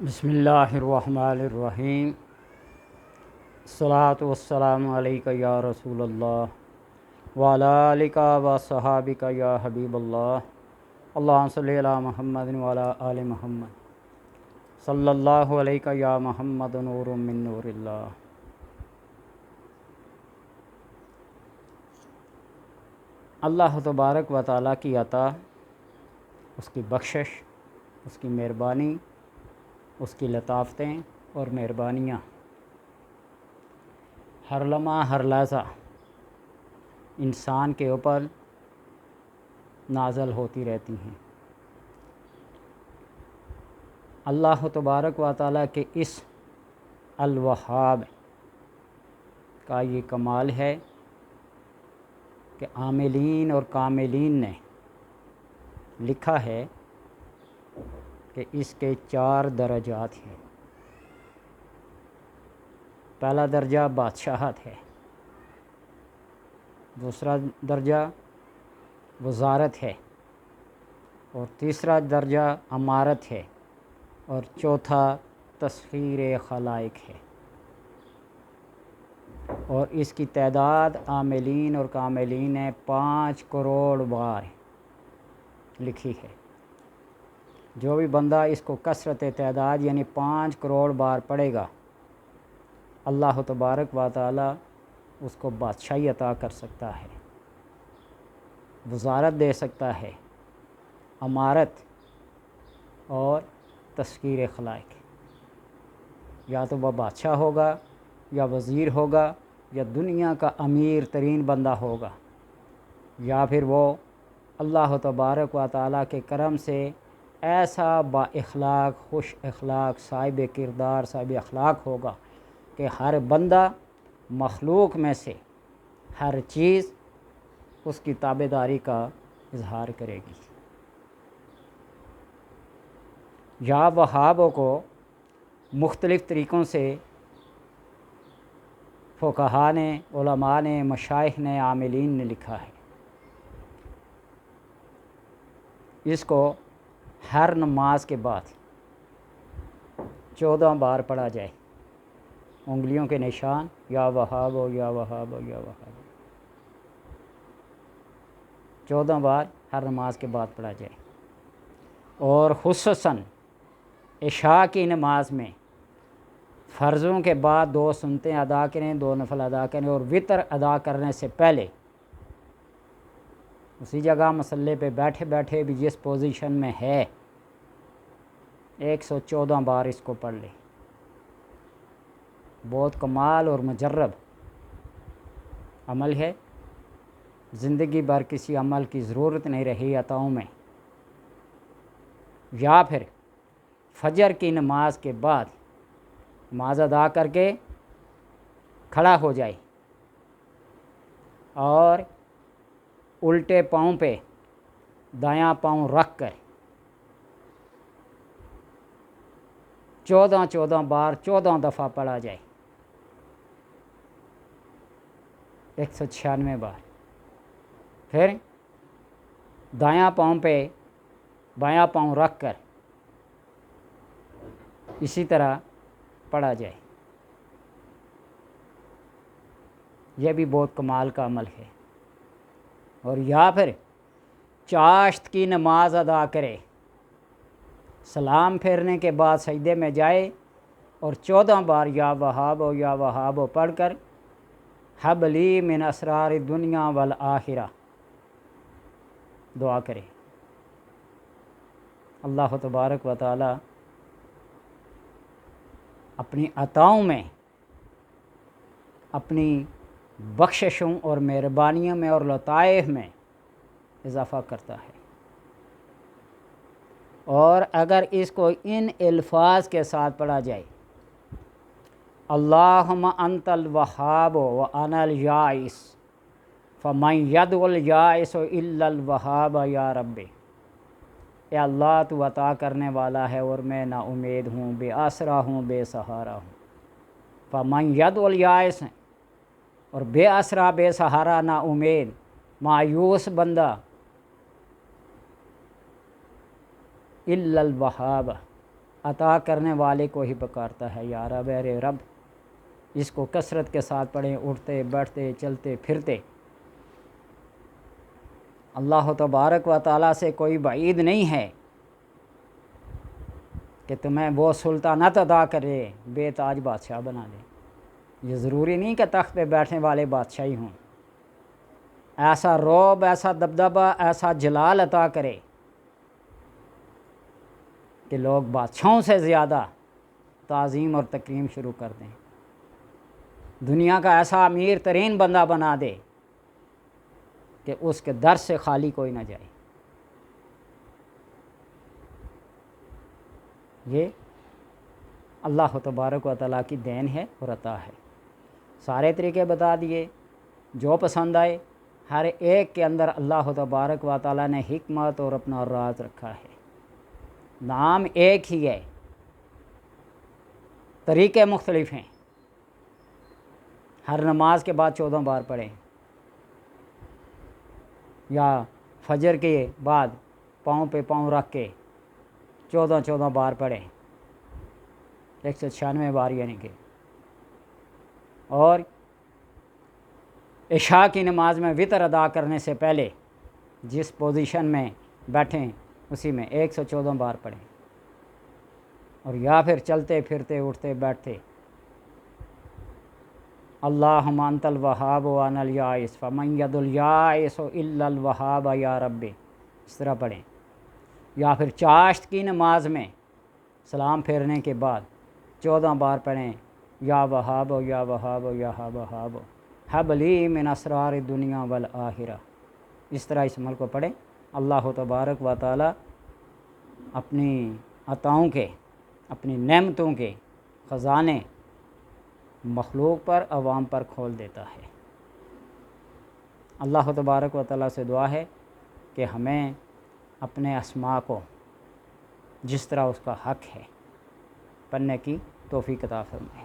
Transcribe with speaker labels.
Speaker 1: بسم اللہ الرحمن الرحیم الصلاۃ والسلام علیک یا رسول اللہ وعلی آلک و صحابک یا حبیب اللہ اللہم صلی علی محمد وعلی آل محمد صلی اللہ علیک یا محمد نور من نور اللہ۔ اللہ تبارک و تعالیٰ کی عطا، اس کی بخشش، اس کی مہربانی، اس کی لطافتیں اور مہربانیاں ہر لمحہ ہر لحظہ انسان کے اوپر نازل ہوتی رہتی ہیں۔ اللہ تبارک و تعالیٰ کے اس الوہاب کا یہ کمال ہے کہ عاملین اور کاملین نے لکھا ہے کہ اس کے 4 درجات ہیں۔ پہلا درجہ بادشاہت ہے، دوسرا درجہ وزارت ہے، اور تیسرا درجہ امارت ہے، اور چوتھا تسخیر خلائق ہے۔ اور اس کی تعداد عاملین اور کاملین نے 5 کروڑ بار لکھی ہے۔ جو بھی بندہ اس کو کثرت تعداد یعنی 5 کروڑ بار پڑھے گا، اللہ تبارک و تعالی اس کو بادشاہی عطا کر سکتا ہے، وزارت دے سکتا ہے، امارت اور تسخیر خلائق۔ یا تو وہ بادشاہ ہوگا، یا وزیر ہوگا، یا دنیا کا امیر ترین بندہ ہوگا، یا پھر وہ اللہ تبارک و تعالی کے کرم سے ایسا با اخلاق، خوش اخلاق، صاحب کردار، صاحب اخلاق ہوگا کہ ہر بندہ مخلوق میں سے ہر چیز اس کی تابعداری کا اظہار کرے گی۔ یا وہابوں کو مختلف طریقوں سے فقہا نے، علماء نے، مشائخ نے، عاملین نے لکھا ہے۔ اس کو ہر نماز کے بعد 14 بار پڑھا جائے، انگلیوں کے نشان، یا وہاب ہو، یا وہاب ہو، یا وہاب ہو، 14 بار ہر نماز کے بعد پڑھا جائے۔ اور خصوصاً عشاء کی نماز میں فرضوں کے بعد 2 سنتیں ادا کریں، 2 نفل ادا کریں، اور وطر ادا کرنے سے پہلے اسی جگہ مصلی پہ بیٹھے بیٹھے بھی جس پوزیشن میں ہے 114 بار اس کو پڑھ لے۔ بہت کمال اور مجرب عمل ہے، زندگی بھر کسی عمل کی ضرورت نہیں رہی عطاؤں میں۔ یا پھر فجر کی نماز کے بعد نماز ادا کر کے کھڑا ہو جائے اور الٹے پاؤں پہ دایاں پاؤں رکھ کر 14 بار 14 دفعہ پڑھا جائے، 196 بار۔ پھر دایاں پاؤں پہ بایاں پاؤں رکھ کر اسی طرح پڑھا جائے۔ یہ بھی بہت کمال کا عمل ہے۔ اور یا پھر چاشت کی نماز ادا کرے، سلام پھیرنے کے بعد سجدے میں جائے اور 14 بار یا وہاب ہو، یا وہاب ہو پڑھ کر حب لی من اسرار دنیا والآخرہ دعا کرے۔ اللہ تبارک و تعالی اپنی عطاؤں میں، اپنی بخششوں اور مہربانیوں میں اور لطائف میں اضافہ کرتا ہے۔ اور اگر اس کو ان الفاظ کے ساتھ پڑھا جائے، اللہم انت الوہاب وانا الیائس فمن یدعو الیائس الا الوہاب یا رب، اے اللہ تو عطا کرنے والا ہے اور میں نا امید ہوں، بے آسرا ہوں، بے سہارا ہوں۔ فمن یدعو الیائس، اور بے آسرا، بے سہارا، نا امید، مایوس بندہ، الا الوہاب، عطا کرنے والے کو ہی پکارتا ہے، یا رب اے رب۔ اس کو کثرت کے ساتھ پڑھیں، اٹھتے بیٹھتے چلتے پھرتے۔ اللہ تبارک و تعالیٰ سے کوئی بعید نہیں ہے کہ تمہیں وہ سلطنت عطا کرے، بے تاج بادشاہ بنا دے۔ یہ ضروری نہیں کہ تخت پہ بیٹھنے والے بادشاہ ہی ہوں، ایسا رعب، ایسا دبدبہ، ایسا جلال عطا کرے کہ لوگ بادشاہوں سے زیادہ تعظیم اور تکریم شروع کر دیں۔ دنیا کا ایسا امیر ترین بندہ بنا دے کہ اس کے در سے خالی کوئی نہ جائے۔ یہ اللہ تبارک و تعالیٰ کی دین ہے اور عطا ہے۔ سارے طریقے بتا دیے، جو پسند آئے۔ ہر ایک کے اندر اللہ تبارک و تعالیٰ نے حکمت اور اپنا راز رکھا ہے۔ نام ایک ہی ہے، طریقے مختلف ہیں۔ ہر نماز کے بعد 14 بار پڑھیں، یا فجر کے بعد پاؤں پہ پاؤں رکھ کے 14 بار پڑھیں، 196 بار یعنی کہ۔ اور عشاء کی نماز میں وطر ادا کرنے سے پہلے جس پوزیشن میں بیٹھیں اسی میں 114 بار پڑھیں، اور یا پھر چلتے پھرتے اٹھتے بیٹھتے اللہم انت الوہاب وانا الیائس فمن ید الیائس الا الوہاب یا رب، اس طرح پڑھیں۔ یا پھر چاشت کی نماز میں سلام پھیرنے کے بعد 14 بار پڑھیں، یا وہاب یا وہاب یا وہاب حب لی من اسرار الدنیا والآخرہ۔ اس طرح اس عمل کو پڑھیں۔ اللہ تبارک و تعالی اپنی عطاؤں کے، اپنی نعمتوں کے خزانے مخلوق پر، عوام پر کھول دیتا ہے۔ اللہ تبارک و تعالیٰ سے دعا ہے کہ ہمیں اپنے اسماء کو جس طرح اس کا حق ہے پڑھنے کی توفیق عطا فرمائے۔